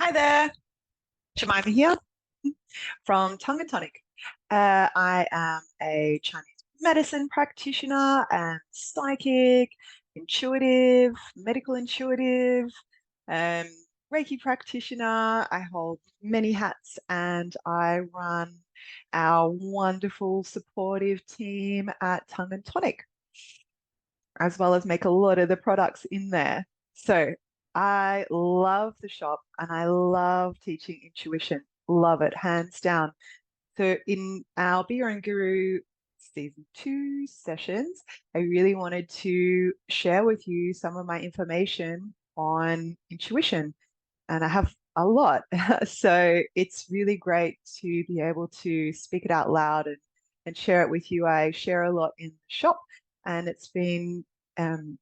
Hi there, Jemima here from Tongue and Tonic. I am a Chinese medicine practitioner and psychic, intuitive, medical intuitive, um, Reiki practitioner. I hold many hats and I run our wonderful, supportive team at Tongue and Tonic, as well as make a lot of the products in there. So I love the shop and I love teaching intuition. Love it, hands down. So in our Beer and Guru season 2 sessions, I really wanted to share with you some of my information on intuition. And I have a lot. So it's really great to be able to speak it out loud and share it with you. I share a lot in the shop, and um,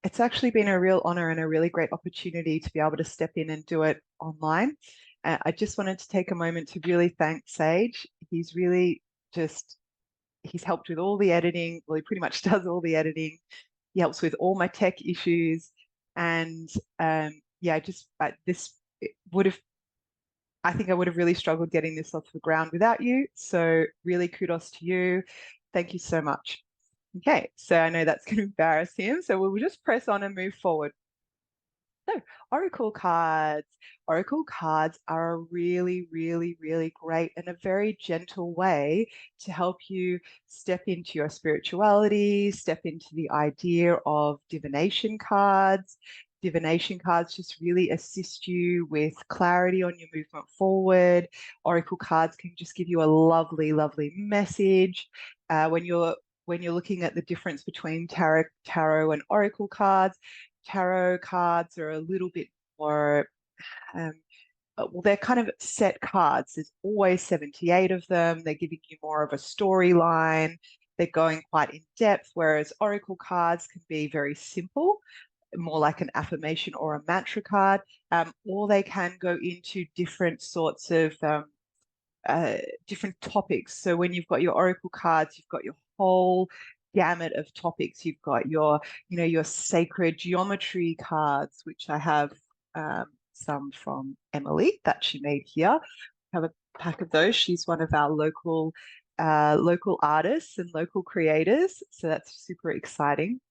it's actually been a real honor and a really great opportunity to be able to step in and do it online. I just wanted to take a moment to really thank Sage. He's really just, he's helped with all the editing. Well, he pretty much does all the editing. He helps with all my tech issues. And yeah, this would have, I think I would have really struggled getting this off the ground without you. So really kudos to you. Thank you so much. Okay, so I know that's going to embarrass him. So we'll just press on and move forward. So, Oracle cards. Oracle cards are a really, really, really great and a very gentle way to help you step into your spirituality, step into the idea of divination cards. Divination cards just really assist you with clarity on your movement forward. Oracle cards can just give you a lovely, lovely message. When you're looking at the difference between tarot and oracle cards, tarot cards are a little bit more, um, well, they're kind of set cards. There's always 78 of them. They're giving you more of a storyline. They're going quite in depth, whereas oracle cards can be very simple, more like an affirmation or a mantra card, or they can go into different sorts of uh, different topics. So when you've got your oracle cards, you've got your whole gamut of topics. You've got your sacred geometry cards, which I have some from Emily that she made here. I have a pack of those. She's one of our local artists and local creators, so that's super exciting.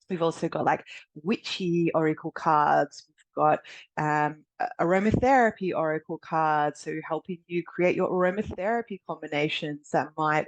We've also got like witchy oracle cards. We've got aromatherapy oracle cards, so helping you create your aromatherapy combinations that might.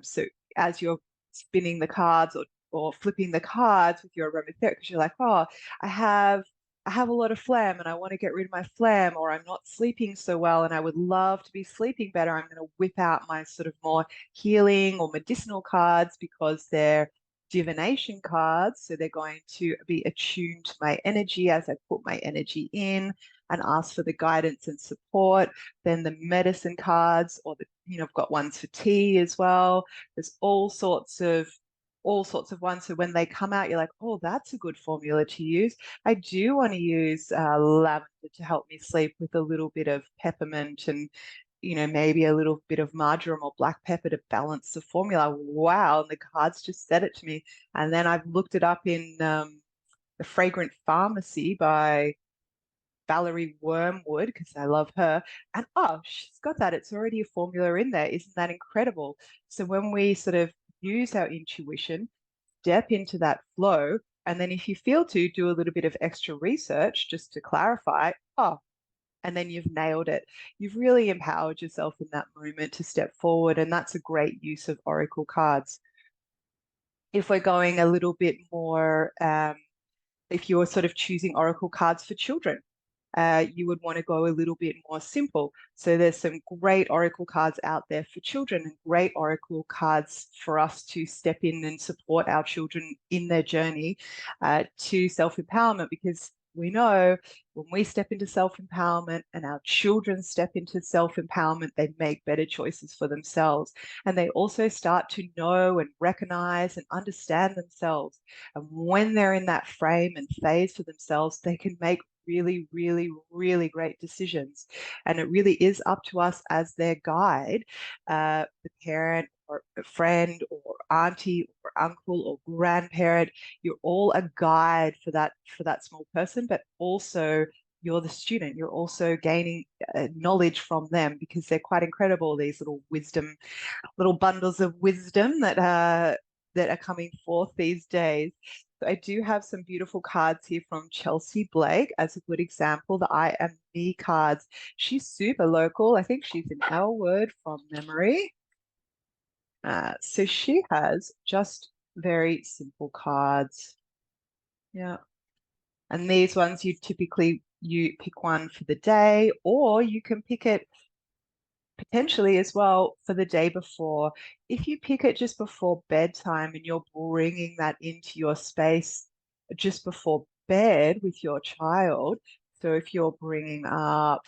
So as you're spinning the cards or flipping the cards with your aromatherapy, because you're like, oh, I have I have a lot of phlegm and I want to get rid of my phlegm, or I'm not sleeping so well and I would love to be sleeping better. I'm going to whip out my sort of more healing or medicinal cards because they're divination cards. So they're going to be attuned to my energy as I put my energy in and ask for the guidance and support. Then the medicine cards, or I've got ones for tea as well. There's all sorts of ones. So when they come out, you're like, oh, that's a good formula to use. I do want to use lavender to help me sleep with a little bit of peppermint and maybe a little bit of marjoram or black pepper to balance the formula. Wow. And the cards just said it to me. And then I've looked it up in The Fragrant Pharmacy by Valerie Wormwood because I love her. And oh, she's got that. It's already a formula in there. Isn't that incredible? So when we sort of use our intuition, step into that flow, and then if you feel to do a little bit of extra research just to clarify, oh, and then you've nailed it. You've really empowered yourself in that moment to step forward. And that's a great use of Oracle cards. If we're going a little bit more, if you're sort of choosing Oracle cards for children, you would want to go a little bit more simple. So there's some great Oracle cards out there for children and great Oracle cards for us to step in and support our children in their journey to self-empowerment, because we know when we step into self-empowerment and our children step into self-empowerment, they make better choices for themselves. And they also start to know and recognize and understand themselves. And when they're in that frame and phase for themselves, they can make really, really, really great decisions. And it really is up to us as their guide, the parent or a friend or auntie or uncle or grandparent. You're all a guide for that small person, but also you're the student. You're also gaining knowledge from them because they're quite incredible. These little bundles of wisdom that are coming forth these days. So I do have some beautiful cards here from Chelsea Blake as a good example. The I Am Me cards. She's super local. I think she's in L Word from memory. So she has just very simple cards. Yeah. And these ones you pick one for the day, or you can pick it potentially as well for the day before. If you pick it just before bedtime and you're bringing that into your space just before bed with your child. So if you're bringing up,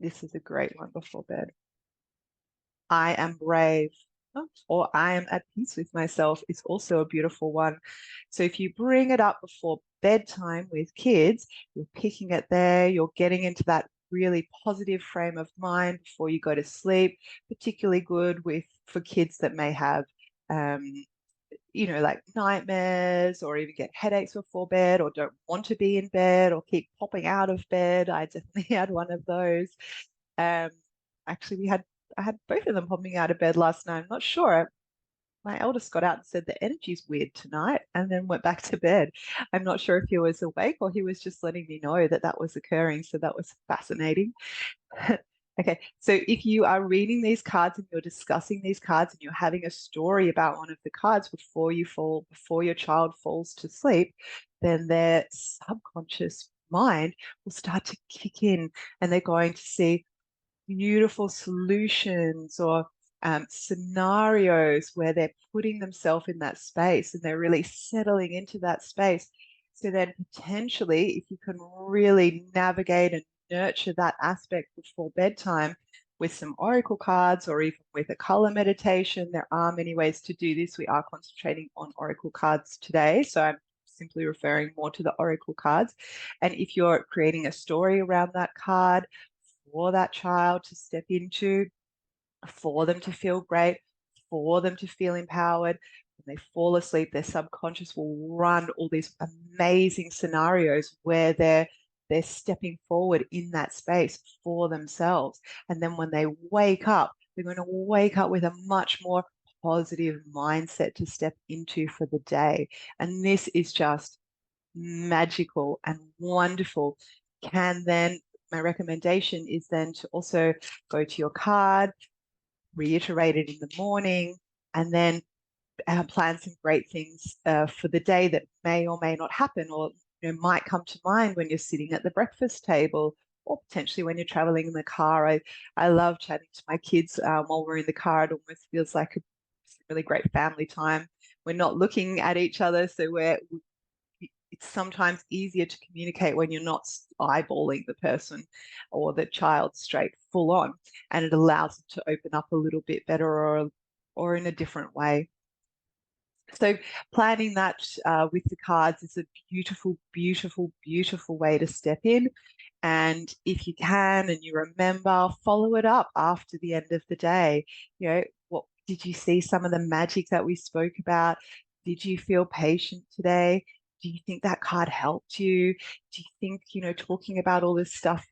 this is a great one before bed. I am brave. Or I am at peace with myself is also a beautiful one. So if you bring it up before bedtime with kids, you're picking it there, you're getting into that really positive frame of mind before you go to sleep, particularly good with for kids that may have um, like nightmares or even get headaches before bed or don't want to be in bed or keep popping out of bed. I definitely had one of those. Um, actually, I had both of them popping out of bed last night. I'm not sure. My eldest got out and said the energy's weird tonight and then went back to bed. I'm not sure if he was awake or he was just letting me know that that was occurring. So that was fascinating. Okay, so if you are reading these cards and you're discussing these cards and you're having a story about one of the cards before your child falls to sleep, then their subconscious mind will start to kick in and they're going to see beautiful solutions or scenarios where they're putting themselves in that space and they're really settling into that space. So then potentially, if you can really navigate and nurture that aspect before bedtime with some oracle cards or even with a color meditation, there are many ways to do this. We are concentrating on oracle cards today. So I'm simply referring more to the oracle cards. And if you're creating a story around that card, for that child to step into, for them to feel great, for them to feel empowered. When they fall asleep, their subconscious will run all these amazing scenarios where they're stepping forward in that space for themselves. And then when they wake up, they're going to wake up with a much more positive mindset to step into for the day. And this is just magical and wonderful. Can then My recommendation is then to also go to your card, reiterate it in the morning, and then plan some great things for the day that may or may not happen or might come to mind when you're sitting at the breakfast table or potentially when you're traveling in the car. I love chatting to my kids while we're in the car. It almost feels like a really great family time. We're not looking at each other, so it's sometimes easier to communicate when you're not eyeballing the person or the child straight full on, and it allows them to open up a little bit better or in a different way. So planning that with the cards is a beautiful, beautiful, beautiful way to step in. And if you can and you remember, follow it up after the end of the day. What did you see some of the magic that we spoke about? Did you feel patient today? Do you think that card helped you? Do you think, talking about all this stuff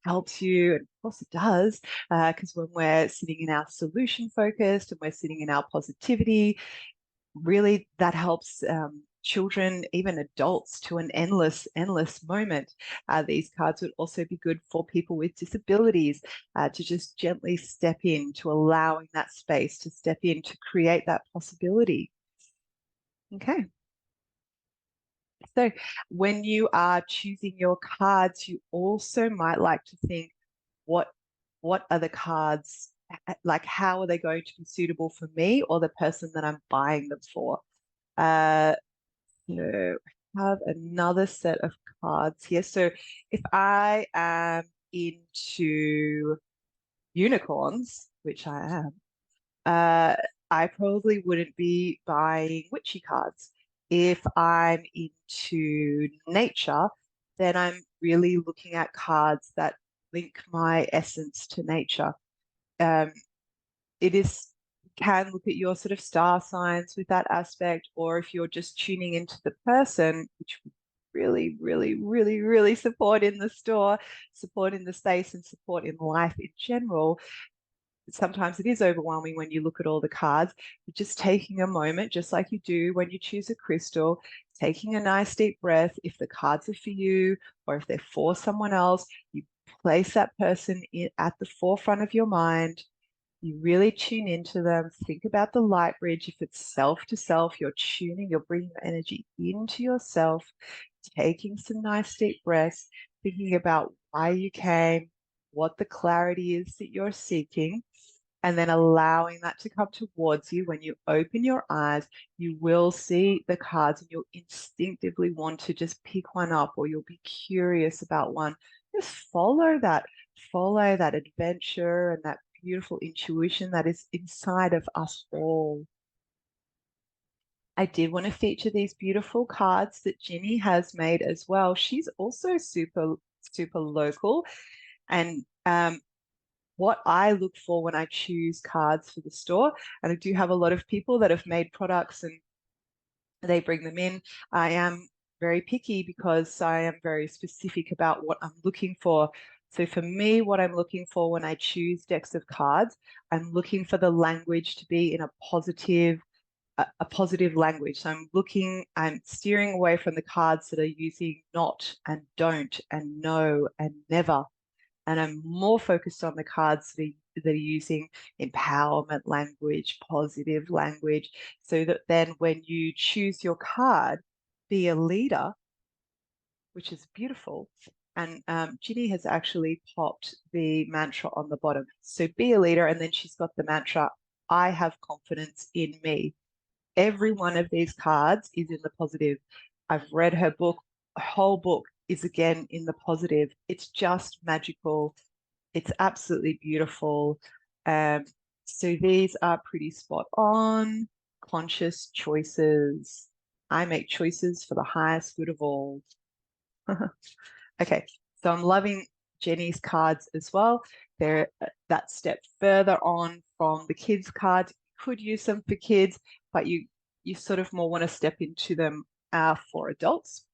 helps you? And of course it does, because when we're sitting in our solution focused and we're sitting in our positivity, really that helps children, even adults, to an endless moment. These cards would also be good for people with disabilities to just gently step in, to allowing that space to step in to create that possibility. Okay. So when you are choosing your cards, you also might like to think, what are the cards like? How are they going to be suitable for me or the person that I'm buying them for? So I have another set of cards here. So if I am into unicorns, which I am, uh, I probably wouldn't be buying witchy cards. If I'm into nature, then I'm really looking at cards that link my essence to nature. Um, it is can look at your sort of star signs with that aspect, or if you're just tuning into the person, which we really, really, really, really support in the store, support in the space, and support in life in general. Sometimes it is overwhelming when you look at all the cards, but just taking a moment, just like you do when you choose a crystal, taking a nice deep breath. If the cards are for you or if they're for someone else, you place that person at the forefront of your mind. You really tune into them. Think about the light bridge. If it's self to self, you're bringing your energy into yourself, taking some nice deep breaths, thinking about why you came, what the clarity is that you're seeking, and then allowing that to come towards you. When you open your eyes, you will see the cards and you'll instinctively want to just pick one up, or you'll be curious about one. Just follow that adventure and that beautiful intuition that is inside of us all. I did want to feature these beautiful cards that Ginny has made as well. She's also super, super local. And what I look for when I choose cards for the store, and I do have a lot of people that have made products and they bring them in. I am very picky because I am very specific about what I'm looking for. So for me, what I'm looking for when I choose decks of cards, I'm looking for the language to be in a positive language. So I'm steering away from the cards that are using not and don't and no and never. And I'm more focused on the cards that are using empowerment language, positive language, so that then when you choose your card, be a leader, which is beautiful. And Ginny has actually popped the mantra on the bottom. So be a leader. And then she's got the mantra, I have confidence in me. Every one of these cards is in the positive. I've read her book. Her whole book is again in the positive. It's just magical. It's absolutely beautiful. Um, so these are pretty spot on, conscious choices. I make choices for the highest good of all. Okay, so I'm loving Jenny's cards as well. They're that step further on from the kids' cards. You could use them for kids, but you sort of more want to step into them for adults.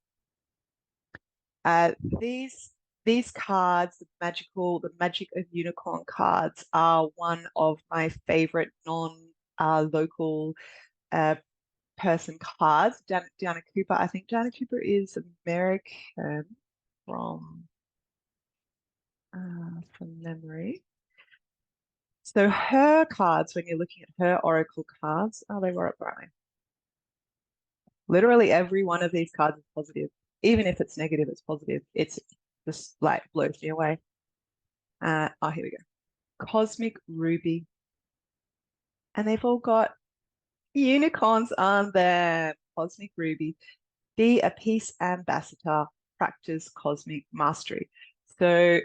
Uh, these these cards, the magic of unicorn cards, are one of my favorite non-local person cards. Diana Cooper, I think Diana Cooper is American from memory. So her cards, when you're looking at her oracle cards, oh, they were up right. Literally every one of these cards is positive. Even if it's negative, it's positive. It's just like blows me away. Oh, here we go. Cosmic Ruby. And they've all got unicorns on them. Cosmic Ruby. Be a peace ambassador. Practice cosmic mastery. So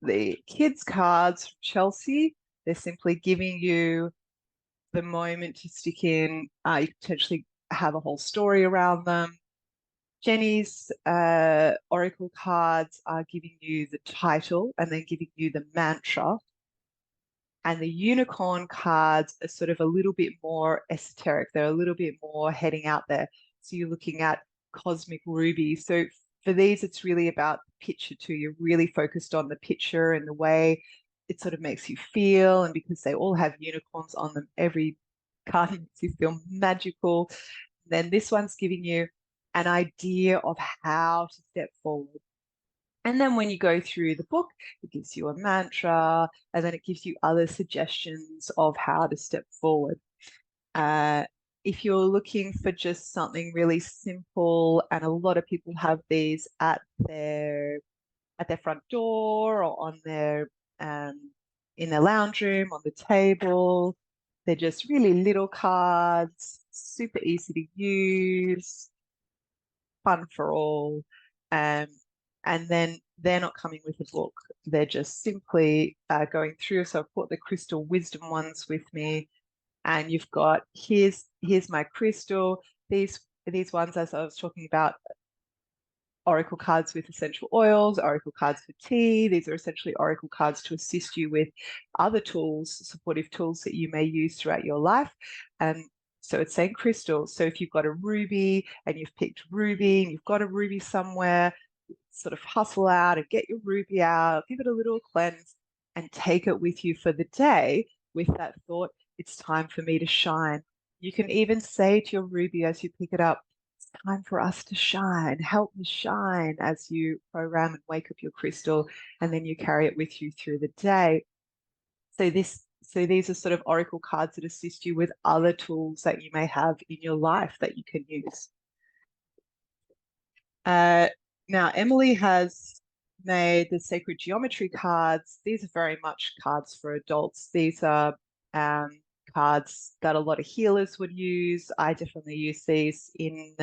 the kids' cards from Chelsea, they're simply giving you the moment to stick in. You potentially have a whole story around them. Jenny's oracle cards are giving you the title and then giving you the mantra. And the unicorn cards are sort of a little bit more esoteric. They're a little bit more heading out there. So you're looking at cosmic ruby. So for these, it's really about the picture too. You're really focused on the picture and the way it sort of makes you feel. And because they all have unicorns on them, every card makes you feel magical. Then this one's giving you an idea of how to step forward. And then when you go through the book, it gives you a mantra, and then it gives you other suggestions of how to step forward. If you're looking for just something really simple, and a lot of people have these at their front door or on their in their lounge room, on the table. They're just really little cards, super easy to use, fun for all. Um, and then they're not coming with a book. They're just simply going through. So I've put the crystal wisdom ones with me, and you've got here's my crystal. These ones, as I was talking about, oracle cards with essential oils, oracle cards for tea. These are essentially oracle cards to assist you with other tools, supportive tools that you may use throughout your life. And so it's saying crystals. So if you've got a ruby and you've picked ruby and you've got a ruby somewhere, sort of hustle out and get your ruby out, give it a little cleanse, and take it with you for the day with that thought, it's time for me to shine. You can even say to your ruby as you pick it up, it's time for us to shine. Help me shine as you program and wake up your crystal, and then you carry it with you through the day. So these are sort of oracle cards that assist you with other tools that you may have in your life that you can use. Uh, Now, Emily has made the sacred geometry cards. These are very much cards for adults. These are cards that a lot of healers would use. I definitely use these in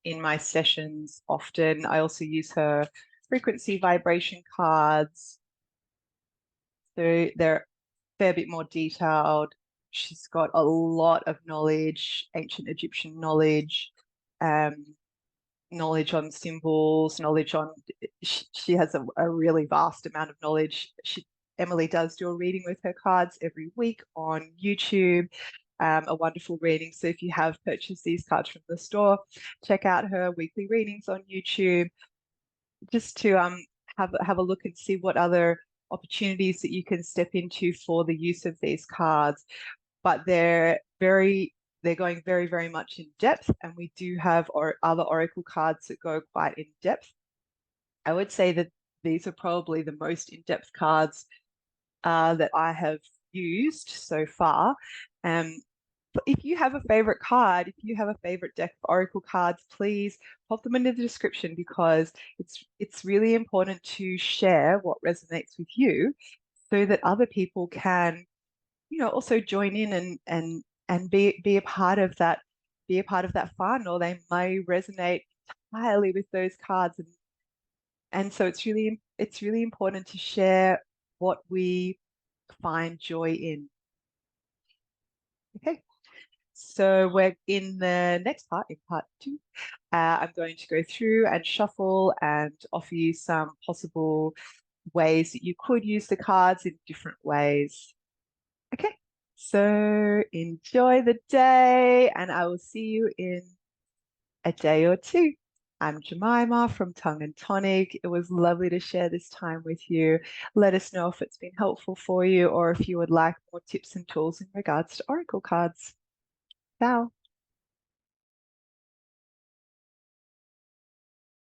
my sessions often. I also use her frequency vibration cards. So they're a fair bit more detailed. She's got a lot of knowledge, ancient Egyptian knowledge, um, knowledge on symbols, knowledge on, she has a really vast amount of knowledge. Emily does do a reading with her cards every week on YouTube, a wonderful reading. So if you have purchased these cards from the store, check out her weekly readings on YouTube just to have a look and see what other opportunities that you can step into for the use of these cards. But they're going very, very much in depth, and we do have other oracle cards that go quite in depth. I would say that these are probably the most in-depth cards that I have used so far. But if you have a favorite card, if you have a favorite deck of oracle cards, please pop them in the description, because it's really important to share what resonates with you so that other people can, also join in and be a part of that, fun, or they may resonate entirely with those cards. And so it's really important to share what we find joy in. Okay. So we're in the next part, in part 2. I'm going to go through and shuffle and offer you some possible ways that you could use the cards in different ways. Okay, so enjoy the day, and I will see you in a day or two. I'm Jemima from Tongue and Tonic. It was lovely to share this time with you. Let us know if it's been helpful for you, or if you would like more tips and tools in regards to oracle cards. Ciao.